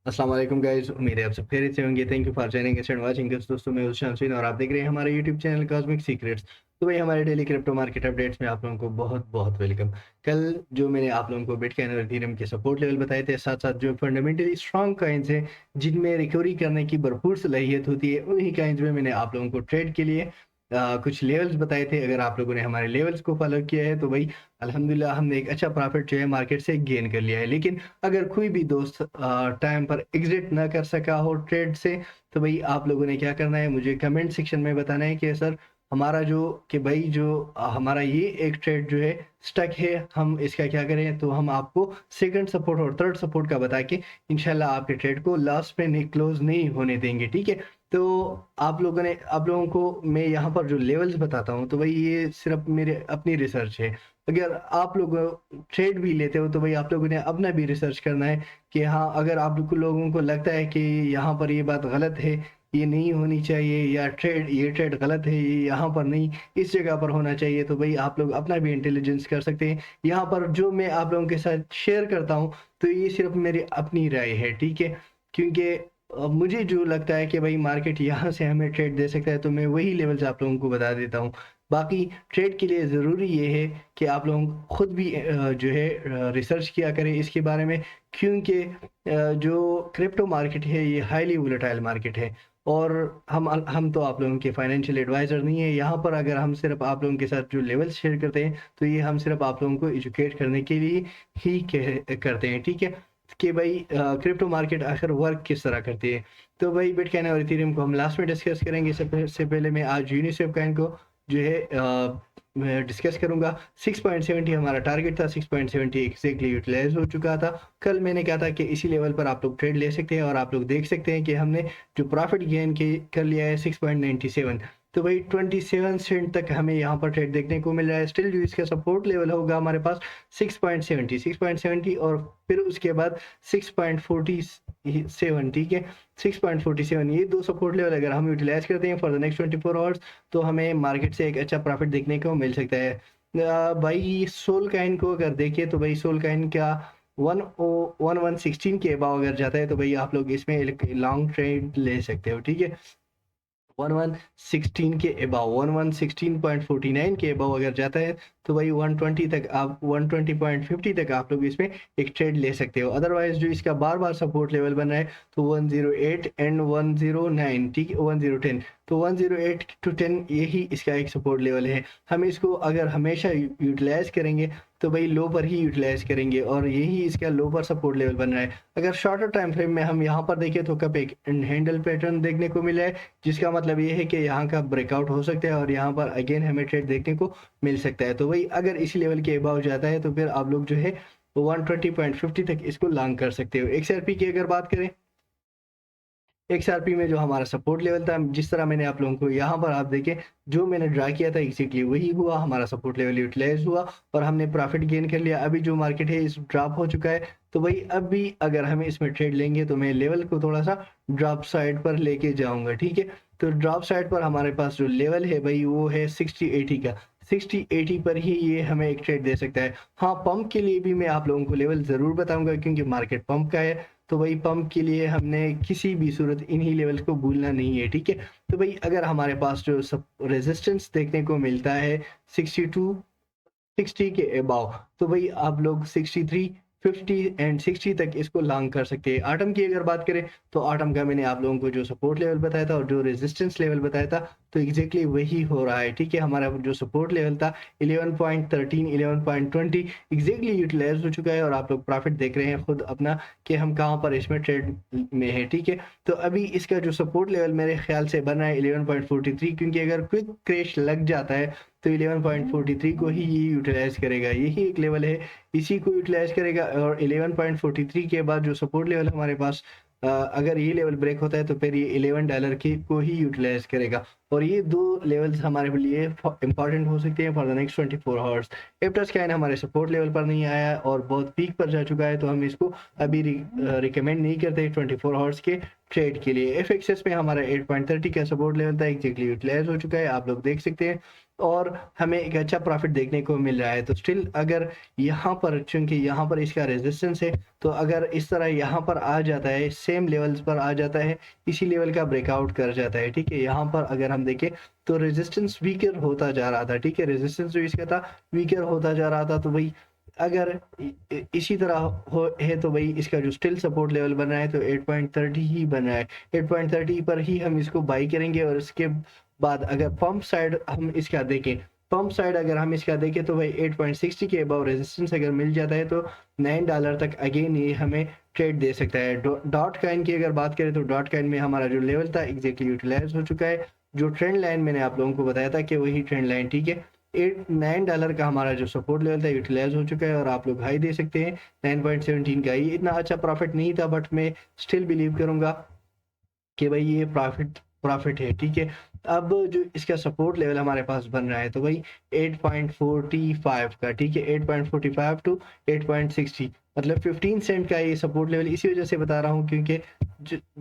अस्सलाम वालेकुम गाइस, उम्मीद है आप सब खैरियत से होंगे। Thank you for joining us and watching this. दोस्तों, मैं हूं शमसीन और आप देख रहे हैं हमारे यूट्यूब चैनल कॉस्मिक सीक्रेट्स। तो भाई, हमारे डेली क्रिप्टो मार्केट अपडेट्स में आप लोगों को बहुत बहुत वेलकम। कल जो मैंने आप लोगों को बिटकॉइन और इथेरियम के सपोर्ट लेवल बताए थे, साथ साथ जो फंडामेंटली स्ट्रॉन्ग कॉइन्स हैं जिनमें रिकवरी करने की भरपूर सलाहियत होती है, उन्हीं कॉइन्स में मैंने आप लोगों को ट्रेड के लिए कुछ लेवल्स बताए थे। अगर आप लोगों ने हमारे लेवल्स को फॉलो किया है तो भाई अल्हम्दुलिल्लाह हमने एक अच्छा प्रॉफिट जो है मार्केट से गेन कर लिया है। लेकिन अगर कोई भी दोस्त टाइम पर एग्जिट ना कर सका हो ट्रेड से, तो भाई आप लोगों ने क्या करना है, मुझे कमेंट सेक्शन में बताना है कि सर हमारा जो कि भाई जो हमारा ये एक ट्रेड जो है स्टक है, हम इसका क्या करें। तो हम आपको सेकंड सपोर्ट और थर्ड सपोर्ट का बता के इंशाल्लाह आपके ट्रेड को लास्ट पे नहीं क्लोज नहीं होने देंगे, ठीक है। तो आप लोगों को मैं यहाँ पर जो लेवल्स बताता हूँ, तो भाई ये सिर्फ मेरे अपनी रिसर्च है। अगर आप लोग ट्रेड भी लेते हो तो भाई आप लोगों ने अपना भी रिसर्च करना है कि हाँ, अगर आप लोगों को लगता है कि यहाँ पर ये बात गलत है, ये नहीं होनी चाहिए, या ये ट्रेड गलत है, ये यहाँ पर नहीं इस जगह पर होना चाहिए, तो भाई आप लोग अपना भी इंटेलिजेंस कर सकते हैं। यहाँ पर जो मैं आप लोगों के साथ शेयर करता हूँ तो ये सिर्फ मेरी अपनी राय है, ठीक है। क्योंकि मुझे जो लगता है कि भाई मार्केट यहाँ से हमें ट्रेड दे सकता है, तो मैं वही लेवल्स आप लोगों को बता देता हूँ। बाकी ट्रेड के लिए ज़रूरी ये है कि आप लोग खुद भी जो है रिसर्च किया करें इसके बारे में। क्योंकि जो क्रिप्टो मार्केट है ये हाईली वोलेटाइल मार्केट है, और हम तो आप लोगों के फाइनेंशियल एडवाइज़र नहीं है। यहाँ पर अगर हम सिर्फ आप लोगों के साथ जो लेवल्स शेयर करते हैं, तो ये हम सिर्फ आप लोगों को एजुकेट करने के लिए ही करते हैं, ठीक है। कि भाई क्रिप्टो मार्केट आखिर वर्क किस तरह करती है। तो भाई बिटकॉइन और इथेरियम को हम लास्ट में डिस्कस करेंगे। सबसे पहले मैं आज यूनिस्वेप कॉइन को जो है मैं डिस्कस करूंगा। 6.70 हमारा टारगेट था, 6.70 एग्जैक्टली यूटिलाइज हो चुका था। कल मैंने कहा था कि इसी लेवल पर आप लोग ट्रेड ले सकते हैं, और आप लोग देख सकते हैं कि हमने जो प्रॉफिट गेन कर लिया है 6.97। तो भाई 27 सेंट तक हमें यहाँ पर ट्रेड देखने को मिल रहा है। स्टिल जो इसका सपोर्ट लेवल होगा हमारे पास 6.70 और फिर उसके बाद 6.47, ठीक है। 6.47 ये दो सपोर्ट लेवल अगर हम यूटिलाइज करते हैं फॉर द नेक्स्ट 24 आवर्स, तो हमें मार्केट से एक अच्छा प्रॉफिट देखने को मिल सकता है। भाई सोल काइन को अगर देखें तो भाई सोल काइन का 116 के अबाव अगर जाता है, तो भाई आप लोग इसमें लॉन्ग ट्रेड ले सकते हो, ठीक है। 1116 के अबाव 1116.49 के अबाव अगर जाता है, तो भाई 120 तक आप 120.50 तक आप लोग इसमें एक ट्रेड ले सकते हो। अदरवाइज जो इसका बार बार सपोर्ट लेवल बन रहा है, तो 108 एंड 109, ठीक है, 1010। तो 108 टू 10 यही इसका एक सपोर्ट लेवल है। हम इसको अगर हमेशा यूटिलाइज करेंगे तो भाई लो पर ही यूटिलाइज करेंगे, और यही इसका लो पर सपोर्ट लेवल बन रहा है। अगर शॉर्टर टाइम फ्रेम में हम यहाँ पर देखें तो कब एक हैंडल पैटर्न देखने को मिला है, जिसका मतलब ये है कि यहाँ का ब्रेकआउट हो सकता है और यहाँ पर अगेन हमें ट्रेड देखने को मिल सकता है। तो भाई अगर इसी लेवल के अबाव जाता है, तो फिर आप लोग जो है 120.50 तक इसको लॉन्ग कर सकते हो। XRP की अगर बात करें, XRP में जो हमारा सपोर्ट लेवल था, जिस तरह मैंने आप लोगों को यहाँ पर आप देखें, जो मैंने ड्रा किया था एग्जैक्टली वही हुआ। हमारा सपोर्ट लेवल यूटिलाइज हुआ और हमने प्रॉफिट गेन कर लिया। अभी जो मार्केट है इस ड्रॉप हो चुका है, तो भाई अभी अगर हम इसमें ट्रेड लेंगे तो मैं लेवल को थोड़ा सा ड्रॉप साइड पर लेके जाऊंगा, ठीक है। तो ड्रॉप साइड पर हमारे पास जो लेवल है भाई वो है 60-80 का। 60-80 पर ही ये हमें एक ट्रेड दे सकता है। हाँ, पंप के लिए भी मैं आप लोगों को लेवल ज़रूर बताऊंगा, क्योंकि मार्केट पंप का है। तो भाई पंप के लिए हमने किसी भी सूरत इन्हीं लेवल्स को भूलना नहीं है, ठीक है। तो भाई अगर हमारे पास जो सब रेजिस्टेंस देखने को मिलता है 60 के अबाव, तो भाई आप लोग 63, 50 एंड 60 तक इसको लॉन्ग कर सकते हैं। आटम की अगर बात करें, तो आटम का मैंने आप लोगों को जो सपोर्ट लेवल बताया था और जो रेजिस्टेंस लेवल बताया था, तो एग्जैक्टली वही हो रहा है, ठीक है। हमारा जो सपोर्ट लेवल था 11.13, 11.20 एग्जैक्टली यूटिलाइज हो चुका है, और आप लोग प्रॉफिट देख रहे हैं खुद अपना कि हम कहाँ पर इसमें ट्रेड में है, ठीक है। तो अभी इसका जो सपोर्ट लेवल मेरे ख्याल से बन रहा है 11.43, क्योंकि अगर क्विक क्रैश लग जाता है तो 11.43 को ही ये यूटिलाइज करेगा। यही एक लेवल है, इसी को यूटिलाइज करेगा। और 11.43 के बाद जो सपोर्ट लेवल हमारे पास अगर ये लेवल ब्रेक होता है, तो फिर ये $11 की को ही यूटिलाइज करेगा। और ये दो लेवल्स हमारे लिए इंपॉर्टेंट हो सकते हैं for the next 24 hours. Aptos coin हमारे सपोर्ट लेवल पर नहीं आया और बहुत पीक पर जा चुका है, तो हम इसको अभी रिकमेंड नहीं करते 24 आवर्स के ट्रेड के लिए। FXS में हमारा 8.30 का सपोर्ट लेवल था, एग्जैक्टली यूटिलाइज हो चुका है, आप लोग देख सकते हैं। और हमें एक अच्छा प्रॉफिट देखने को मिल रहा है। तो स्टिल अगर यहाँ पर, चूंकि यहाँ पर इसका रेजिस्टेंस है, तो अगर इस तरह यहाँ पर आ जाता है, सेम लेवल्स पर आ जाता है, इसी लेवल का ब्रेकआउट कर जाता है, ठीक है। यहाँ पर अगर हम देखें तो रेजिस्टेंस वीकर होता जा रहा था, ठीक है, रेजिस्टेंस जो इसका था वीकर होता जा रहा था। तो भाई अगर इसी तरह हो है तो भाई इसका जो स्टिल सपोर्ट लेवल बन रहा है तो 8.30 ही बन रहा है। 8.30 पर ही हम इसको बाई करेंगे। और इसके बाद अगर पंप साइड हम इसका देखें, पंप साइड अगर हम इसका देखें तो भाई 8.60 के अबव रेजिस्टेंस अगर मिल जाता है तो $9 तक अगेन ये हमें ट्रेड दे सकता है। डॉट कॉइन की अगर बात करें तो डॉट कॉइन में हमारा जो लेवल था एग्जैक्टली यूटिलाइज हो चुका है। जो ट्रेंड लाइन मैंने आप लोगों को बताया था कि वही ट्रेंड लाइन, ठीक है। $9 का हमारा जो सपोर्ट लेवल था यूटिलाइज हो चुका है और आप लोग हाई दे सकते हैं 9.17 का। ये इतना अच्छा प्रॉफिट नहीं था, बट मैं स्टिल बिलीव करूंगा कि भाई ये प्रॉफिट है, ठीक है। अब जो इसका सपोर्ट लेवल हमारे पास बन रहा है तो भाई 8.45 का, ठीक है, 8.45 टू 8.60, मतलब 15 सेंट का ये सपोर्ट लेवल इसी वजह से बता रहा हूँ क्योंकि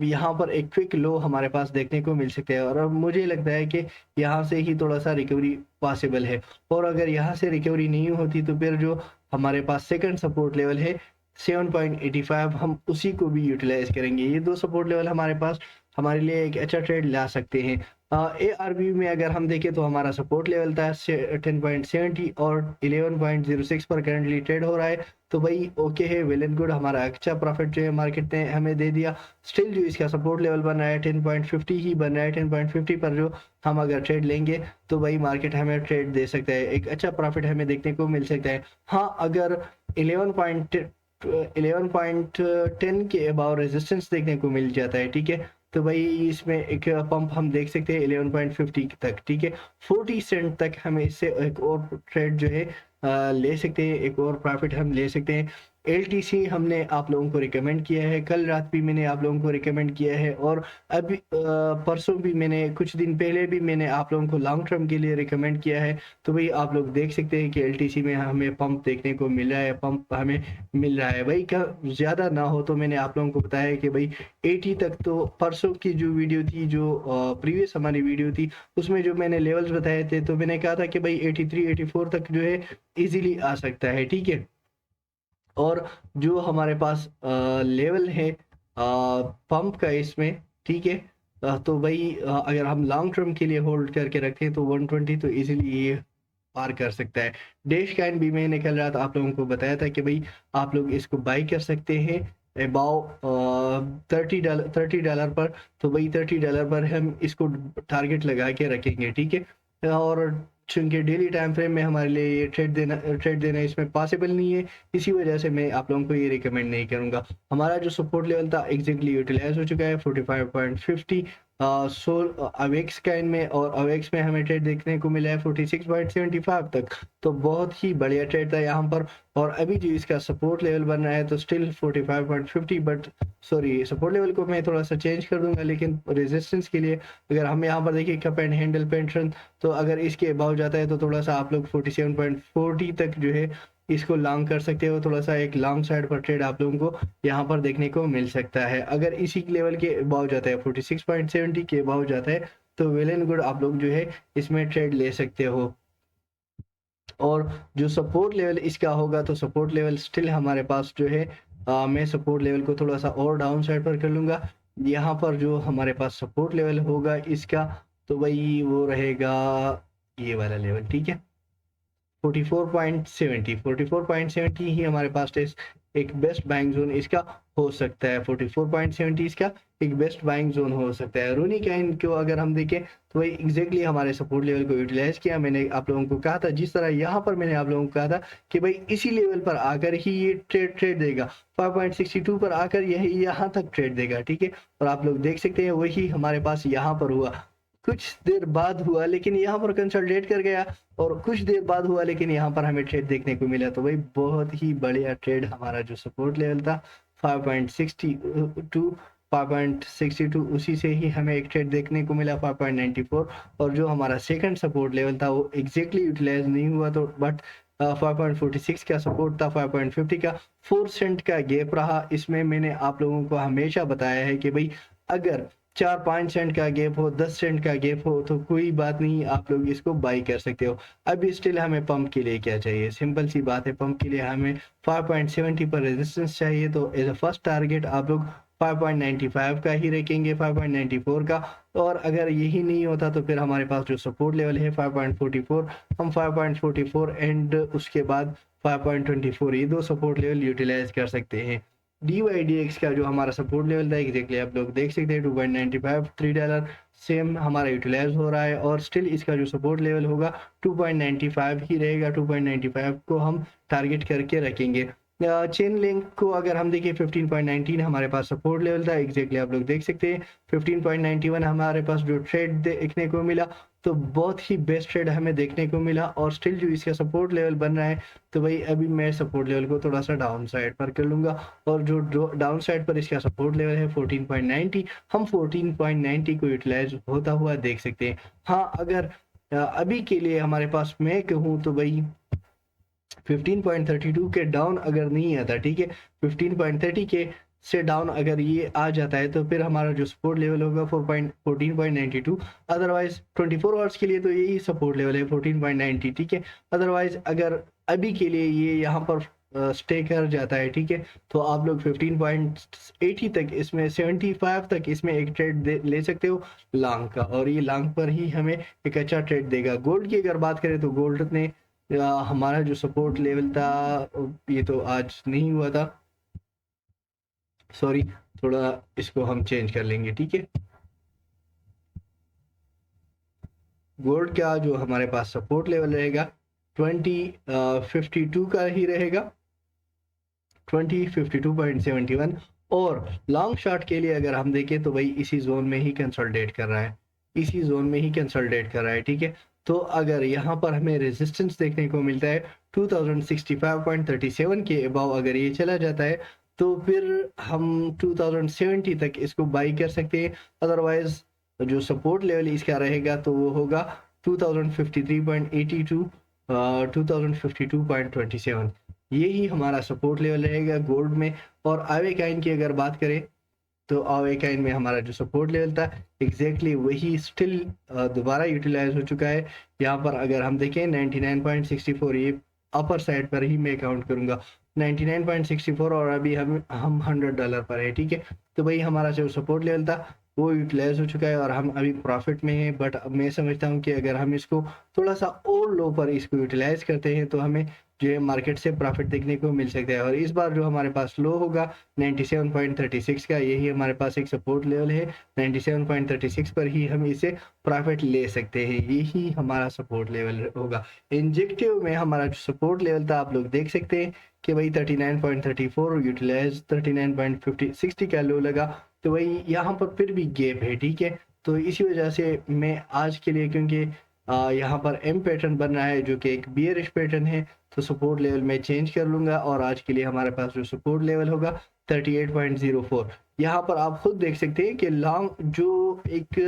यहाँ पर एक क्विक लो हमारे पास देखने को मिल सकता है। और अब मुझे लगता है कि यहाँ से ही थोड़ा सा रिकवरी पॉसिबल है। और अगर यहाँ से रिकवरी नहीं होती तो फिर जो हमारे पास सेकंड सपोर्ट लेवल है 7.85, हम उसी को भी यूटिलाइज करेंगे। ये दो सपोर्ट लेवल हमारे पास हमारे लिए एक अच्छा ट्रेड ला सकते हैं। ARB में अगर हम देखें तो हमारा सपोर्ट लेवल था 10.70 और 11.06 पर करंटली ट्रेड हो रहा है। तो भाई ओके है, वेल एंड गुड, हमारा अच्छा प्रॉफिट जो है मार्केट ने हमें दे दिया। स्टिल जो इसका सपोर्ट लेवल बन रहा है 10.50 ही बन रहा है। 10.50 पर जो हम अगर ट्रेड लेंगे तो भाई मार्केट हमें ट्रेड दे सकता है, एक अच्छा प्रॉफिट हमें देखने को मिल सकता है। हाँ, अगर 11.10 के अबाव रेजिस्टेंस देखने को मिल जाता है, ठीक है, तो भाई इसमें एक पंप हम देख सकते हैं 11.50 तक, ठीक है। 40 सेंट तक हमें इससे एक और ट्रेड जो है ले सकते हैं, एक और प्रॉफिट हम ले सकते हैं। LTC हमने आप लोगों को रिकमेंड किया है, कल रात भी मैंने आप लोगों को रिकमेंड किया है, और अभी परसों भी मैंने, कुछ दिन पहले भी मैंने आप लोगों को लॉन्ग टर्म के लिए रिकमेंड किया है। तो भाई आप लोग देख सकते हैं कि LTC में हमें पंप देखने को मिल रहा है, पंप हमें मिल रहा है। भाई क्या ज़्यादा ना हो तो मैंने आप लोगों को बताया कि भाई 80 तक, तो परसों की जो वीडियो थी, जो प्रीवियस हमारी वीडियो थी, उसमें जो मैंने लेवल्स बताए थे तो मैंने कहा था कि भाई 83 84 तक जो है इजीली आ सकता है, ठीक है। और जो हमारे पास लेवल है पंप का इसमें, ठीक है, तो भाई अगर हम लॉन्ग टर्म के लिए होल्ड करके रखें तो 120 तो इजीली ये पार कर सकता है। डैश काइन भी मैंने कल रात आप लोगों को बताया था कि भाई आप लोग इसको बाई कर सकते हैं अबाउ $30 पर। तो भाई $30 पर हम इसको टारगेट लगा के रखेंगे, ठीक है। और चूंकि डेली टाइम फ्रेम में हमारे लिए ये ट्रेड देना इसमें पॉसिबल नहीं है, इसी वजह से मैं आप लोगों को ये रिकमेंड नहीं करूंगा। हमारा जो सपोर्ट लेवल था एग्जैक्टली यूटिलाइज हो चुका है 45.50 सोल अवेक्स काइन में, और अवेक्स में हमें ट्रेड देखने को मिला है 46.75 तक। तो बहुत ही बढ़िया ट्रेड था यहाँ पर। और अभी जो इसका सपोर्ट लेवल बन रहा है तो still 45.50, but sorry, support level को मैं थोड़ा सा चेंज कर दूंगा, लेकिन रेजिस्टेंस के लिए अगर हम यहाँ पर देखिए कप एंड हैंडल पैटर्न, तो अगर इसके अबाव जाता है तो थोड़ा सा आप लोग 47.40 तक जो है इसको लॉन्ग कर सकते हो। थोड़ा सा एक लॉन्ग साइड पर ट्रेड आप लोगों को यहाँ पर देखने को मिल सकता है। अगर इसी लेवल के अबाव जाता है 46.70 के अबाव जाता है तो वेल एंड गुड, आप लोग जो है इसमें ट्रेड ले सकते हो। और जो सपोर्ट लेवल इसका होगा तो सपोर्ट लेवल स्टिल हमारे पास जो है मैं सपोर्ट लेवल को थोड़ा सा और डाउन साइड पर कर लूँगा। यहाँ पर जो हमारे पास सपोर्ट लेवल होगा इसका तो भाई वो रहेगा ये वाला लेवल, ठीक है, 44.70 ही हमारे पास एक बेस्ट बाइंग जोन इसका हो सकता है। 44.70 इसका एक बेस्ट बाइंग जोन हो सकता है। रूनी काइन को अगर हम देखें तो वही एग्जैक्टली हमारे सपोर्ट लेवल को यूटिलाइज किया। मैंने आप लोगों को कहा था, जिस तरह यहाँ पर मैंने आप लोगों को कहा था कि भाई इसी लेवल पर आकर ही ये ट्रेड देगा, 5.62 पर आकर यही यहाँ तक ट्रेड देगा, ठीक है। और आप लोग देख सकते हैं वही हमारे पास यहाँ पर हुआ, कुछ देर बाद हुआ लेकिन यहाँ पर कंसोलिडेट कर गया, और कुछ देर बाद हुआ लेकिन यहाँ पर हमें ट्रेड देखने को मिला। तो भाई बहुत ही बढ़िया ट्रेड, हमारा जो सपोर्ट लेवल था 5.62 उसी से ही हमें एक ट्रेड देखने को मिला 5.94, और जो हमारा सेकंड सपोर्ट लेवल था वो एग्जैक्टली यूटिलाइज नहीं हुआ, तो बट 5.46 का सपोर्ट था, 5.50 का 4 सेंट का गैप रहा। इसमें मैंने आप लोगों को हमेशा बताया है कि भाई अगर 4-5 सेंट का गैप हो, 10 सेंट का गैप हो, तो कोई बात नहीं, आप लोग इसको बाई कर सकते हो। अभी स्टिल हमें पंप के लिए क्या चाहिए, सिंपल सी बात है, पंप के लिए हमें 5.70 पर रेजिस्टेंस चाहिए। तो एज अ फर्स्ट टारगेट आप लोग 5.95 का ही रखेंगे, 5.94 का। और अगर यही नहीं होता तो फिर हमारे पास जो सपोर्ट लेवल है 5.44, हम 5.44 एंड उसके बाद 5.24, ये दो सपोर्ट लेवल यूटिलाइज कर सकते हैं। DYDX का जो हमारा सपोर्ट लेवल था एग्जैक्टली आप लोग देख सकते हैं, 2.95 $3 सेम हमारा यूटिलाइज हो रहा है। और स्टिल इसका जो सपोर्ट लेवल होगा 2.95 ही रहेगा, 2.95 को हम टारगेट करके रखेंगे। चेन लिंक को अगर हम देखें 15.19 हमारे पास सपोर्ट लेवल था, एग्जैक्टली आप लोग देख सकते हैं। 15.91 हमारे पास जो ट्रेड देखने को मिला, तो बहुत ही बेस्ट ट्रेड हमें देखने को मिला। और स्टिल जो इसका सपोर्ट लेवल बन रहा है, तो भाई अभी मैं सपोर्ट लेवल को थोड़ा सा डाउन साइड पर कर लूंगा। और जो डाउन साइड पर इसका सपोर्ट लेवल है 14.90, हम 14.90 को यूटिलाइज होता हुआ देख सकते हैं। हाँ, अगर अभी के लिए हमारे पास मैं कहूँ तो भाई 15.32 के डाउन अगर नहीं आता, ठीक है, 15.30 के से डाउन अगर ये आ जाता है, तो फिर हमारा जो सपोर्ट लेवल होगा 14.92। अदरवाइज 24 आवर्स के लिए तो यही सपोर्ट लेवल है 14.90, ठीक है। अदरवाइज अगर अभी के लिए ये यहाँ पर स्टे कर जाता है, ठीक है, तो आप लोग 15.80 तक इसमें 75 तक इसमें एक ट्रेड ले सकते हो लॉन्ग का, और ये लॉन्ग पर ही हमें एक अच्छा ट्रेड देगा। गोल्ड की अगर बात करें तो गोल्ड ने हमारा जो सपोर्ट लेवल था, ये तो आज नहीं हुआ था, सॉरी, थोड़ा इसको हम चेंज कर लेंगे, ठीक है। गोल्ड का जो हमारे पास सपोर्ट लेवल रहेगा 2052 का ही रहेगा, 2052.71। और लॉन्ग शॉट के लिए अगर हम देखें तो भाई इसी जोन में ही कंसोलिडेट कर रहा है, इसी जोन में ही कंसोलिडेट कर रहा है, ठीक है। तो अगर यहाँ पर हमें रेजिस्टेंस देखने को मिलता है 2065.37 के अबाव अगर ये चला जाता है, तो फिर हम 2070 तक इसको बाई कर सकते हैं। अदरवाइज जो सपोर्ट लेवल इसका रहेगा तो वो होगा 2053.82, 2052.27, यही हमारा सपोर्ट लेवल रहेगा गोल्ड में। और आवे काइन की अगर बात करें तो आवे काइन में हमारा जो सपोर्ट लेवल था एग्जैक्टली वही स्टिल दोबारा यूटिलाइज हो चुका है। यहाँ पर अगर हम देखें 99.64, ये अपर साइड पर ही मैं काउंट करूंगा 99.64, और अभी हम $100 पर है, ठीक है। तो भाई हमारा जो सपोर्ट लेवल था वो यूटिलाइज हो चुका है और हम अभी प्रॉफिट में हैं। बट अब मैं समझता हूँ कि अगर हम इसको थोड़ा सा और लो पर इसको यूटिलाइज करते हैं तो हमें जो है मार्केट से प्रॉफिट देखने को मिल सकता है। और इस बार जो हमारे पास लो होगा 97.36 का, यही हमारे पास एक सपोर्ट लेवल है, 97.36 पर ही हम इसे प्रॉफिट ले सकते हैं, यही हमारा सपोर्ट लेवल होगा। इंजेक्टिव में हमारा जो सपोर्ट लेवल था आप लोग देख सकते हैं कि भाई 39.34 यूटिलाइज, 39.60 का लो लगा, तो भाई यहाँ पर फिर भी गैप है, ठीक है। तो इसी वजह से मैं आज के लिए, क्योंकि यहाँ पर एम पैटर्न बन रहा है जो कि एक बियरिश पैटर्न है, तो सपोर्ट लेवल में चेंज कर लूंगा। और आज के लिए हमारे पास जो सपोर्ट लेवल होगा 38.04, यहाँ पर आप खुद देख सकते हैं कि लॉन्ग जो एक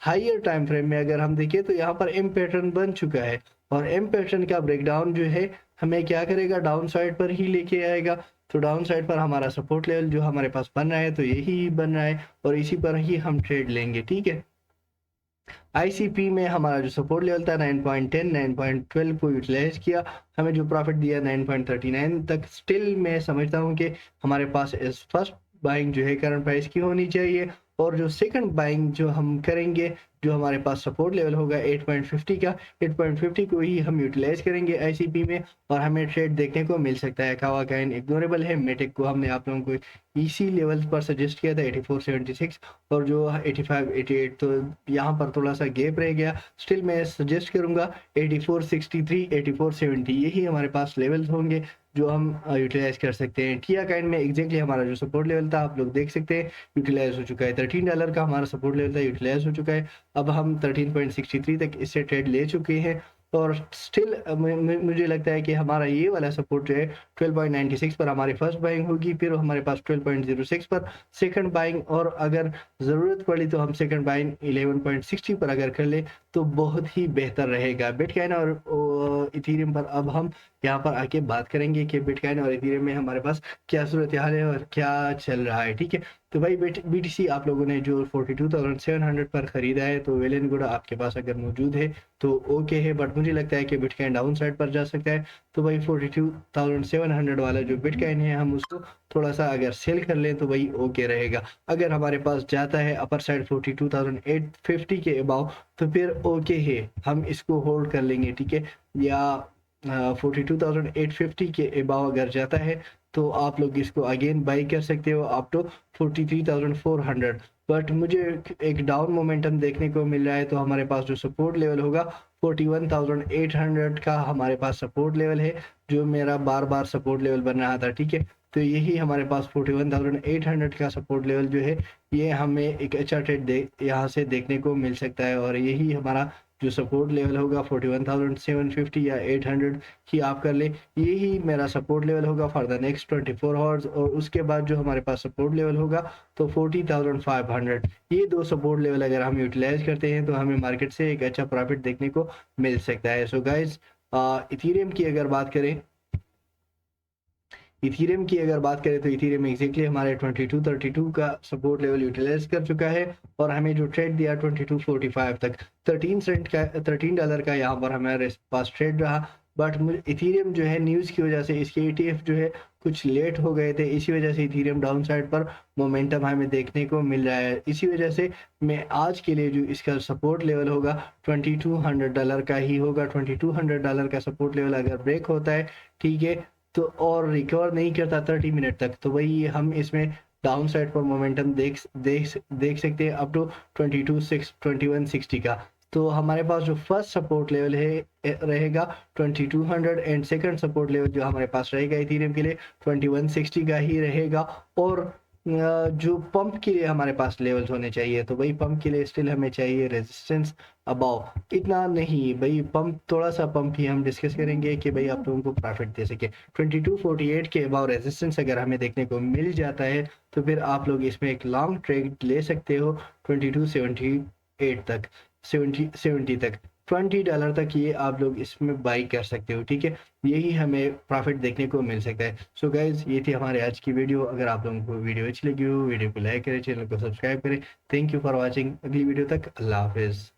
हाइयर टाइम फ्रेम में अगर हम देखें तो यहाँ पर एम पैटर्न बन चुका है। और एम पैटर्न का ब्रेकडाउन जो है हमें क्या करेगा, डाउन साइड पर ही लेके आएगा। तो डाउन साइड पर हमारा सपोर्ट लेवल जो हमारे पास बन रहा है तो यही बन रहा है, और इसी पर ही हम ट्रेड लेंगे, ठीक है। आईसीपी में हमारा जो सपोर्ट लेवल था 9.10, 9.12 को यूटिलाइज किया, हमें जो प्रॉफिट दिया 9.39 तक। स्टिल मैं समझता हूँ कि हमारे पास इस फर्स्ट बाइंग जो है करंट प्राइस की होनी चाहिए, और जो सेकंड बाइंग जो हम करेंगे, जो हमारे पास सपोर्ट लेवल होगा 8.50 का, 8.50 को ही हम यूटिलाइज करेंगे आईसीपी में, और हमें ट्रेड देखने को मिल सकता है। कावा काइन इग्नोरेबल है, मेटेक को हमने आप लोगों को इसी लेवल पर सजेस्ट किया था 84.76, और जो 85.88, तो यहाँ पर थोड़ा सा गैप रह गया। स्टिल मैं सजेस्ट करूंगा 84.63, 84.70, यही हमारे पास लेवल्स होंगे जो हम यूटिलाइज कर सकते हैं। टिया काइन में एग्जैक्टली हमारा जो सपोर्ट लेवल था आप लोग देख सकते हैं यूटिलाइज हो चुका है, $13 का हमारा सपोर्ट लेवल था, यूटिलाइज हो चुका है। अब हम 13.63 तक इससे ट्रेड ले चुके हैं, और स्टिल मुझे लगता है कि हमारा ये वाला सपोर्ट जो है 12.96 पर हमारी फर्स्ट बाइंग होगी, फिर हमारे पास 12.06 पर सेकंड बाइंग, और अगर ज़रूरत पड़ी तो हम सेकंड बाइंग 11.60 पर अगर कर ले तो बहुत ही बेहतर रहेगा। बिटकॉइन और इथेरियम पर अब हम यहाँ पर आके बात करेंगे कि बिटकॉइन और इथेरियम में हमारे पास क्या सूरत हाल है और क्या चल रहा है, ठीक है। तो भाई BTC आप लोगों ने जो 42,700 पर ख़रीदा है तो वेल एंड गुड, आपके पास अगर मौजूद है तो ओके है, बट मुझे लगता है कि बिटकॉइन डाउन साइड पर जा सकता है। तो भाई 42,700 वाला जो बिटकॉइन है हम उसको थोड़ा सा अगर सेल कर लें तो वही ओके रहेगा। अगर हमारे पास जाता है अपर साइड 42,850 के अबाव तो फिर ओके है, हम इसको होल्ड कर लेंगे, ठीक है। या 42,850 के अबाव अगर जाता है तो आप लोग इसको अगेन बाई कर सकते हो अप टू 43,400। बट मुझे एक डाउन मोमेंटम देखने को मिल रहा है, तो हमारे पास जो सपोर्ट लेवल होगा 41,800 का हमारे पास सपोर्ट लेवल है, जो मेरा बार बार सपोर्ट लेवल बन रहा था, ठीक है। तो यही हमारे पास 41,800 का सपोर्ट लेवल जो है ये हमें एक अच्छा ट्रेड यहाँ से देखने को मिल सकता है, और यही हमारा जो सपोर्ट लेवल होगा 41,750 या 800 ही आप कर ले, यही मेरा सपोर्ट लेवल होगा फॉर द नेक्स्ट 24 आवर्स। और उसके बाद जो हमारे पास सपोर्ट लेवल होगा तो 40,500, ये दो सपोर्ट लेवल अगर हम यूटिलाइज करते हैं तो हमें मार्केट से एक अच्छा प्रॉफिट देखने को मिल सकता है। सो गाइज, इथीरियम की अगर बात करें, तो इथीरियम एग्जैक्टली हमारे 2232 का सपोर्ट लेवल यूटिलाइज कर चुका है, और हमें जो ट्रेड दिया 2245 तक, 13 डॉलर का यहाँ पर हमारे पास ट्रेड रहा। बट इथीरियम जो है न्यूज़ की वजह से इसके ETF जो है कुछ लेट हो गए थे, इसी वजह से इथीरियम डाउन साइड पर मोमेंटम हमें देखने को मिल रहा है। इसी वजह से मैं आज के लिए जो इसका सपोर्ट लेवल होगा 2200 डॉलर का ही होगा। 2200 डॉलर का सपोर्ट लेवल अगर ब्रेक होता है, ठीक है, तो और रिकवर नहीं करता 30 मिनट तक, तो वही हम इसमें डाउन साइड पर मोमेंटम देख सकते हैं अप टू 2160 का। तो हमारे पास जो फर्स्ट सपोर्ट लेवल है रहेगा 2200, एंड सेकंड सपोर्ट लेवल जो हमारे पास रहेगा इथीरियम के लिए 2160 का ही रहेगा। और जो पंप के लिए हमारे पास लेवल्स होने चाहिए, तो भाई पंप के लिए स्टिल हमें चाहिए रेजिस्टेंस अबाव, इतना नहीं भाई, पंप थोड़ा सा पंप ही हम डिस्कस करेंगे कि भाई आप लोगों को प्रॉफिट दे सके। 2248 के अबाव रेजिस्टेंस अगर हमें देखने को मिल जाता है तो फिर आप लोग इसमें एक लॉन्ग ट्रेड ले सकते हो 2278 तक, 70 तक, $20 तक ये आप लोग इसमें बाई कर सकते हो, ठीक है। यही हमें प्रॉफिट देखने को मिल सकता है। सो गाइज, ये थी हमारे आज की वीडियो। अगर आप लोगों को वीडियो अच्छी लगी हो, वीडियो को लाइक करें, चैनल को सब्सक्राइब करें। Thank you for watching. अगली वीडियो तक अल्लाह हाफिज़।